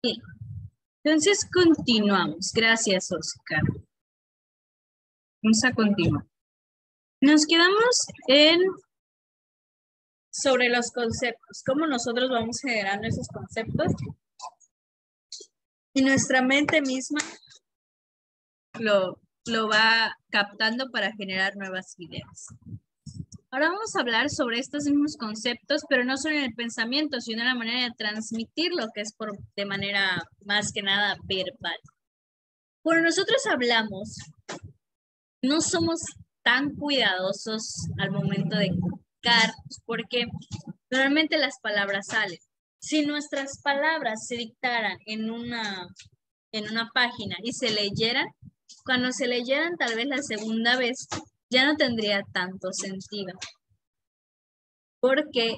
Bien, entonces continuamos. Gracias, Oscar. Vamos a continuar. Nos quedamos en sobre los conceptos, cómo nosotros vamos generando esos conceptos y nuestra mente misma lo va captando para generar nuevas ideas. Ahora vamos a hablar sobre estos mismos conceptos, pero no solo en el pensamiento, sino en la manera de transmitirlo, que es de manera más que nada verbal. Cuando nosotros hablamos, no somos tan cuidadosos al momento de comunicarnos, porque normalmente las palabras salen. Si nuestras palabras se dictaran en una página y se leyeran, cuando se leyeran tal vez la segunda vez, ya no tendría tanto sentido. Porque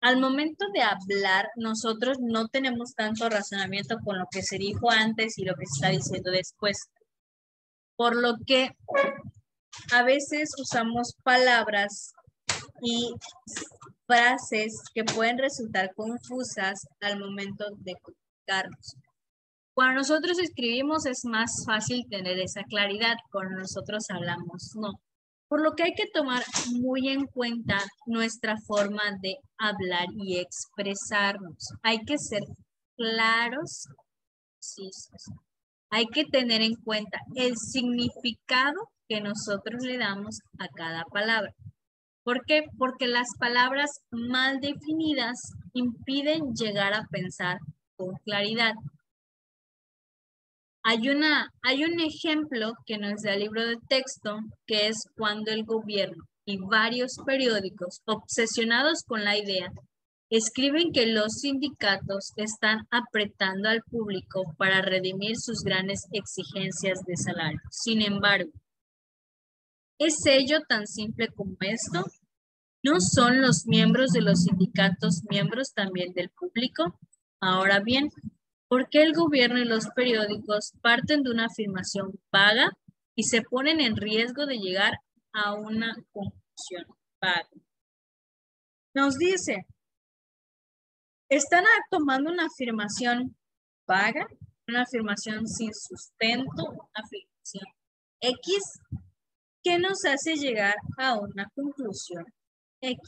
al momento de hablar, nosotros no tenemos tanto razonamiento con lo que se dijo antes y lo que se está diciendo después. Por lo que a veces usamos palabras y frases que pueden resultar confusas al momento de comunicarnos. Cuando nosotros escribimos es más fácil tener esa claridad, cuando nosotros hablamos no. Por lo que hay que tomar muy en cuenta nuestra forma de hablar y expresarnos. Hay que ser claros, precisos. Hay que tener en cuenta el significado que nosotros le damos a cada palabra. ¿Por qué? Porque las palabras mal definidas impiden llegar a pensar con claridad. Hay un ejemplo que nos da el libro de texto, que es cuando el gobierno y varios periódicos obsesionados con la idea escriben que los sindicatos están apretando al público para redimir sus grandes exigencias de salario. Sin embargo, ¿es ello tan simple como esto? ¿No son los miembros de los sindicatos miembros también del público? Ahora bien, ¿por qué el gobierno y los periódicos parten de una afirmación vaga y se ponen en riesgo de llegar a una conclusión vaga? Nos dice, están tomando una afirmación vaga, una afirmación sin sustento, una afirmación X, que nos hace llegar a una conclusión X.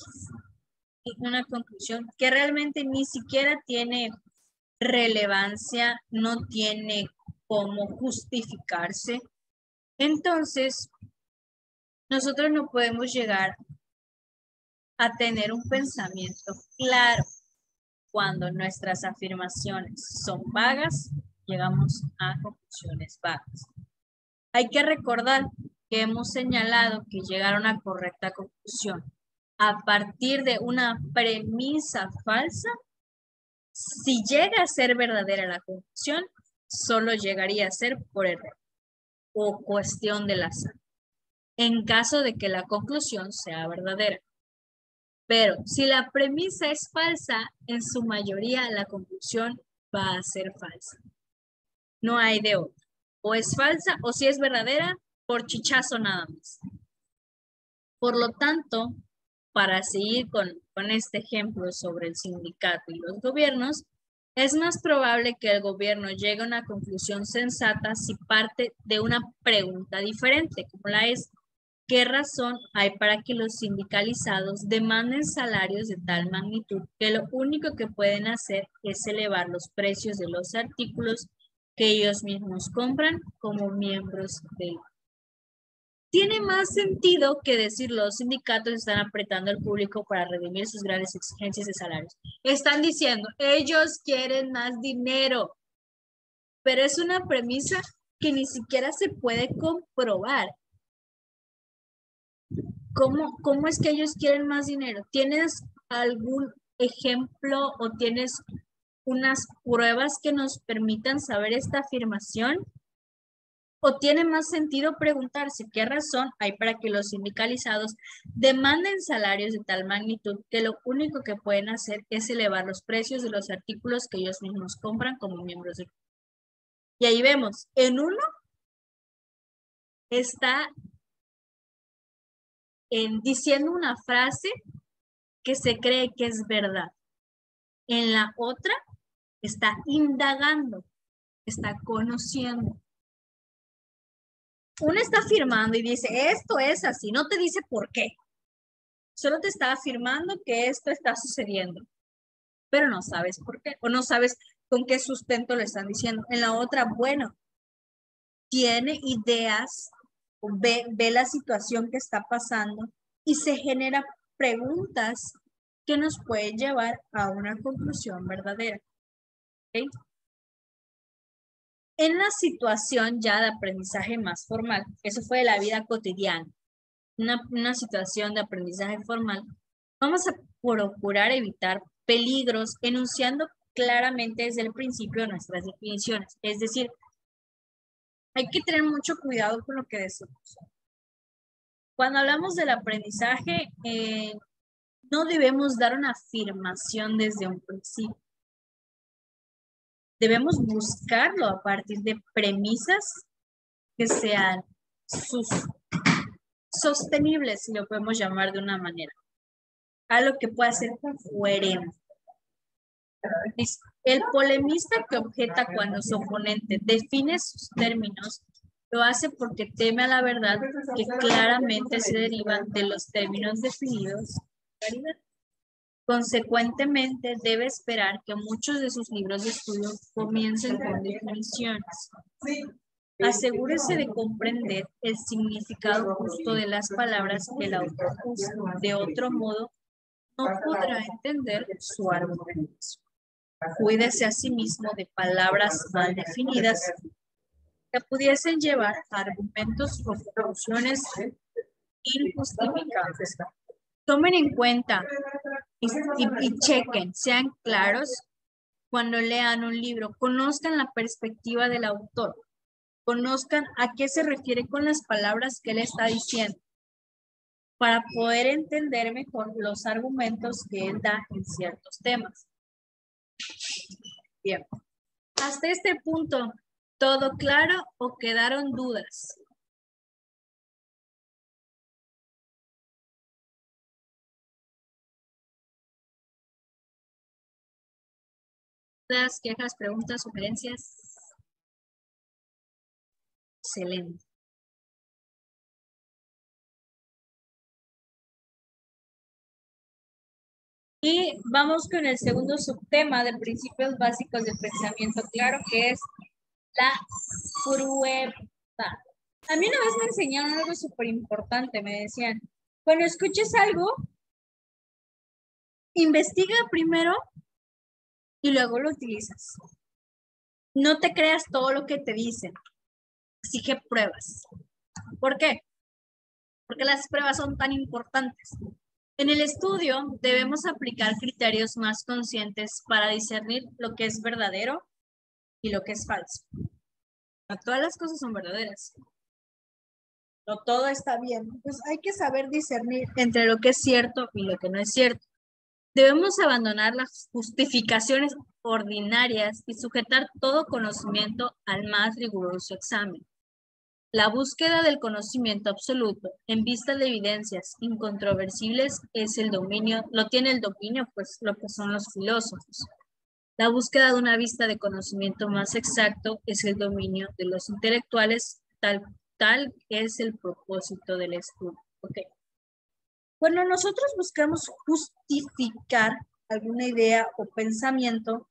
Una conclusión que realmente ni siquiera tiene relevancia, no tiene cómo justificarse. Entonces, nosotros no podemos llegar a tener un pensamiento claro. Cuando nuestras afirmaciones son vagas, llegamos a conclusiones vagas. Hay que recordar que hemos señalado que llegar a una correcta conclusión a partir de una premisa falsa, si llega a ser verdadera la conclusión, solo llegaría a ser por error o cuestión del azar, en caso de que la conclusión sea verdadera. Pero si la premisa es falsa, en su mayoría la conclusión va a ser falsa. No hay de otra. O es falsa o si es verdadera, por chichazo nada más. Por lo tanto, para seguir con este ejemplo sobre el sindicato y los gobiernos, es más probable que el gobierno llegue a una conclusión sensata si parte de una pregunta diferente, como la es, ¿qué razón hay para que los sindicalizados demanden salarios de tal magnitud que lo único que pueden hacer es elevar los precios de los artículos que ellos mismos compran como miembros del? Tiene más sentido que decir los sindicatos están apretando al público para redimir sus grandes exigencias de salarios. Están diciendo, ellos quieren más dinero, pero es una premisa que ni siquiera se puede comprobar. ¿Cómo es que ellos quieren más dinero? ¿Tienes algún ejemplo o tienes unas pruebas que nos permitan saber esta afirmación? ¿O tiene más sentido preguntarse qué razón hay para que los sindicalizados demanden salarios de tal magnitud que lo único que pueden hacer es elevar los precios de los artículos que ellos mismos compran como miembros del? Y ahí vemos, en uno está diciendo una frase que se cree que es verdad. En la otra está indagando, está conociendo. Uno está afirmando y dice, esto es así, no te dice por qué. Solo te está afirmando que esto está sucediendo, pero no sabes por qué, o no sabes con qué sustento le están diciendo. En la otra, bueno, tiene ideas, ve la situación que está pasando y se genera preguntas que nos pueden llevar a una conclusión verdadera. ¿Okay? En la situación ya de aprendizaje más formal, eso fue de la vida cotidiana, una situación de aprendizaje formal, vamos a procurar evitar peligros enunciando claramente desde el principio nuestras definiciones. Es decir, hay que tener mucho cuidado con lo que decimos. Cuando hablamos del aprendizaje, no debemos dar una afirmación desde un principio. Debemos buscarlo a partir de premisas que sean sostenibles, si lo podemos llamar de una manera. Algo que pueda ser coherente. El polemista que objeta cuando su oponente define sus términos lo hace porque teme a la verdad que claramente se deriva de los términos definidos. Consecuentemente, debe esperar que muchos de sus libros de estudio comiencen con definiciones. Asegúrese de comprender el significado justo de las palabras que el autor usa. De otro modo, no podrá entender su argumento. Cuídese a sí mismo de palabras mal definidas que pudiesen llevar a argumentos o conclusiones injustificables. Tomen en cuenta y chequen, sean claros cuando lean un libro, conozcan la perspectiva del autor, conozcan a qué se refiere con las palabras que él está diciendo, para poder entender mejor los argumentos que él da en ciertos temas. Bien, hasta este punto, ¿todo claro o quedaron dudas? ¿Dudas, quejas, preguntas, sugerencias? Excelente. Y vamos con el segundo subtema de principios básicos del pensamiento claro, que es la prueba. A mí una vez me enseñaron algo súper importante, me decían, cuando escuches algo, investiga primero y luego lo utilizas. No te creas todo lo que te dicen, exige pruebas. ¿Por qué? Porque las pruebas son tan importantes. En el estudio debemos aplicar criterios más conscientes para discernir lo que es verdadero y lo que es falso. No todas las cosas son verdaderas. No todo está bien. Pues hay que saber discernir entre lo que es cierto y lo que no es cierto. Debemos abandonar las justificaciones ordinarias y sujetar todo conocimiento al más riguroso examen. La búsqueda del conocimiento absoluto en vista de evidencias incontrovertibles es el dominio, lo tiene el dominio, pues lo que son los filósofos. La búsqueda de una vista de conocimiento más exacto es el dominio de los intelectuales, tal es el propósito del estudio. Okay. Cuando nosotros buscamos justificar alguna idea o pensamiento,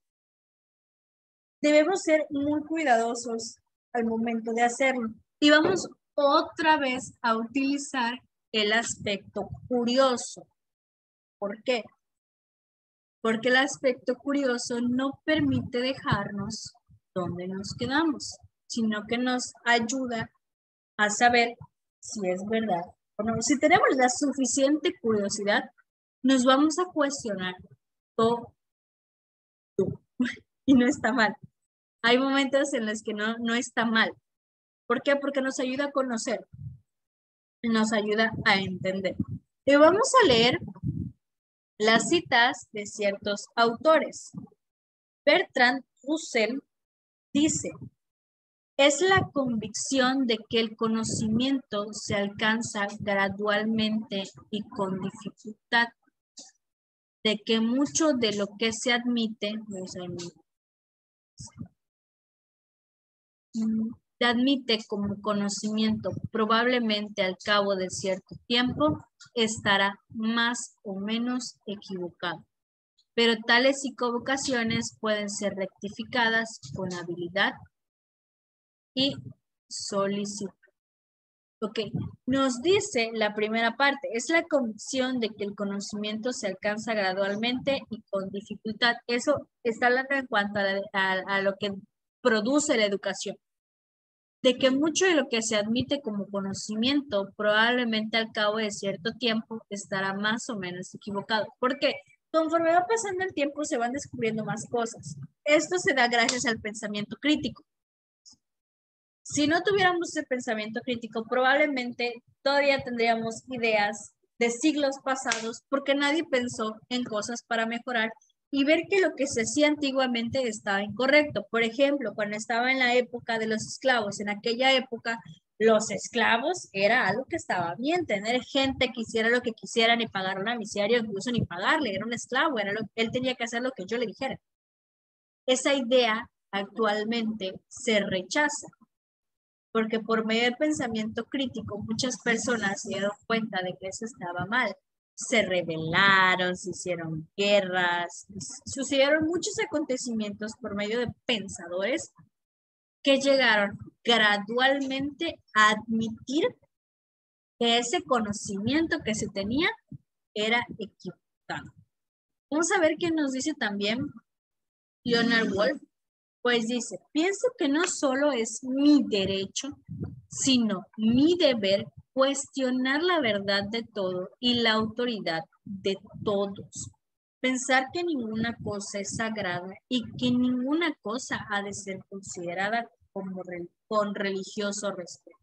debemos ser muy cuidadosos al momento de hacerlo. Y vamos otra vez a utilizar el aspecto curioso. ¿Por qué? Porque el aspecto curioso no permite dejarnos donde nos quedamos, sino que nos ayuda a saber si es verdad o no. Si tenemos la suficiente curiosidad, nos vamos a cuestionar todo. Y no está mal. Hay momentos en los que no está mal. ¿Por qué? Porque nos ayuda a conocer, nos ayuda a entender. Y vamos a leer las citas de ciertos autores. Bertrand Russell dice, es la convicción de que el conocimiento se alcanza gradualmente y con dificultad, de que mucho de lo que se admite no es admitido. Se admite como conocimiento, probablemente al cabo de cierto tiempo estará más o menos equivocado, pero tales equivocaciones pueden ser rectificadas con habilidad y solicitud. Ok, nos dice la primera parte, es la convicción de que el conocimiento se alcanza gradualmente y con dificultad. Eso está hablando en cuanto a lo que produce la educación. De que mucho de lo que se admite como conocimiento probablemente al cabo de cierto tiempo estará más o menos equivocado. Porque conforme va pasando el tiempo se van descubriendo más cosas. Esto se da gracias al pensamiento crítico. Si no tuviéramos ese pensamiento crítico, probablemente todavía tendríamos ideas de siglos pasados porque nadie pensó en cosas para mejorar y ver que lo que se hacía antiguamente estaba incorrecto. Por ejemplo, cuando estaba en la época de los esclavos, en aquella época los esclavos era algo que estaba bien, tener gente que hiciera lo que quisieran y pagar una miseria, incluso ni pagarle, era un esclavo, él tenía que hacer lo que yo le dijera. Esa idea actualmente se rechaza porque por medio del pensamiento crítico muchas personas se dieron cuenta de que eso estaba mal. Se rebelaron, se hicieron guerras, sucedieron muchos acontecimientos por medio de pensadores que llegaron gradualmente a admitir que ese conocimiento que se tenía era equivocado. Vamos a ver qué nos dice también Leonard Woolf. Pues dice, pienso que no solo es mi derecho, sino mi deber cuestionar la verdad de todo y la autoridad de todos. Pensar que ninguna cosa es sagrada y que ninguna cosa ha de ser considerada como con religioso respeto.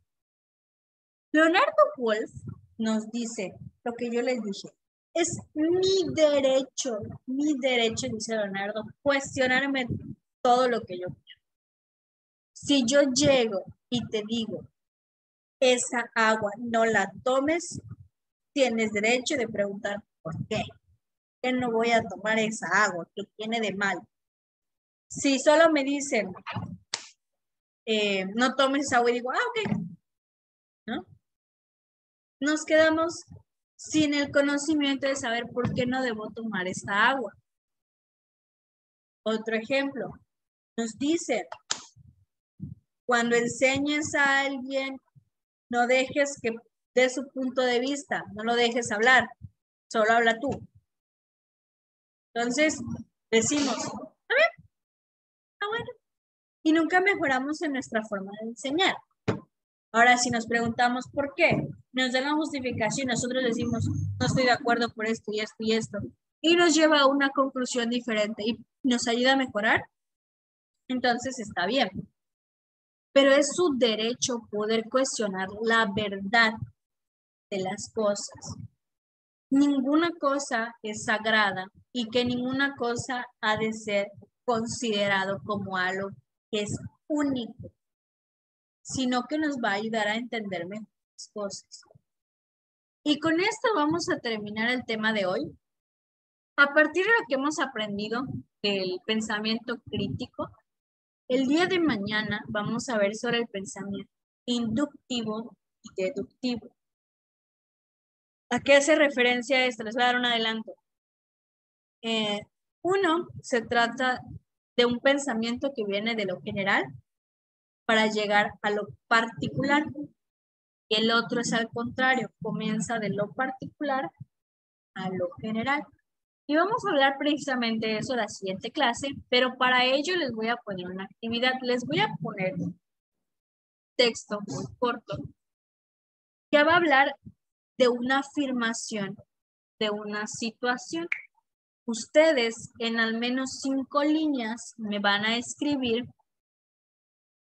Leonardo Woolf nos dice lo que yo les dije. Es mi derecho, dice Leonardo, cuestionarme todo lo que yo quiero. Si yo llego y te digo, esa agua no la tomes, tienes derecho de preguntar por qué. Que no voy a tomar esa agua, que tiene de mal. Si solo me dicen, no tomes esa agua y digo, ok, ¿no? Nos quedamos sin el conocimiento de saber por qué no debo tomar esta agua. Otro ejemplo, nos dice, cuando enseñes a alguien, no dejes que dé su punto de vista, no lo dejes hablar, solo habla tú. Entonces, decimos, a ver, bueno, y nunca mejoramos en nuestra forma de enseñar. Ahora, si nos preguntamos por qué, nos dan la justificación, nosotros decimos, no estoy de acuerdo por esto y esto y esto, y nos lleva a una conclusión diferente y nos ayuda a mejorar, entonces está bien. Pero es su derecho poder cuestionar la verdad de las cosas. Ninguna cosa es sagrada y que ninguna cosa ha de ser considerado como algo que es único, sino que nos va a ayudar a entender mejor las cosas. Y con esto vamos a terminar el tema de hoy. A partir de lo que hemos aprendido del pensamiento crítico, el día de mañana vamos a ver sobre el pensamiento inductivo y deductivo. ¿A qué hace referencia esto? Les voy a dar un adelanto. Uno, se trata de un pensamiento que viene de lo general para llegar a lo particular. Y el otro es al contrario, comienza de lo particular a lo general. Y vamos a hablar precisamente de eso en la siguiente clase, pero para ello les voy a poner una actividad. Les voy a poner un texto muy corto que va a hablar de una afirmación, de una situación. Ustedes en al menos 5 líneas me van a escribir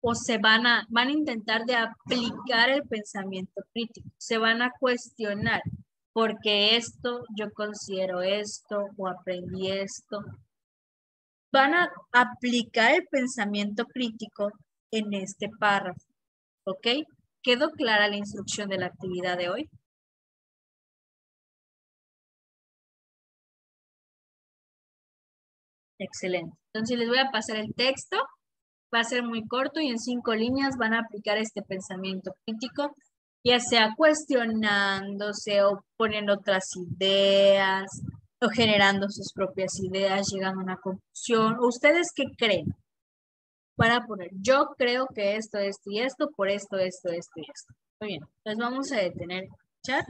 o van a intentar de aplicar el pensamiento crítico. Se van a cuestionar, porque esto, yo considero esto o aprendí esto. Van a aplicar el pensamiento crítico en este párrafo, ¿ok? ¿Quedó clara la instrucción de la actividad de hoy? Excelente. Entonces les voy a pasar el texto. Va a ser muy corto y en 5 líneas van a aplicar este pensamiento crítico, ya sea cuestionándose o poniendo otras ideas o generando sus propias ideas, llegando a una conclusión. ¿Ustedes qué creen? Van a poner, yo creo que esto y esto, por esto, esto y esto. Muy bien, entonces vamos a detener, ¿escuchar?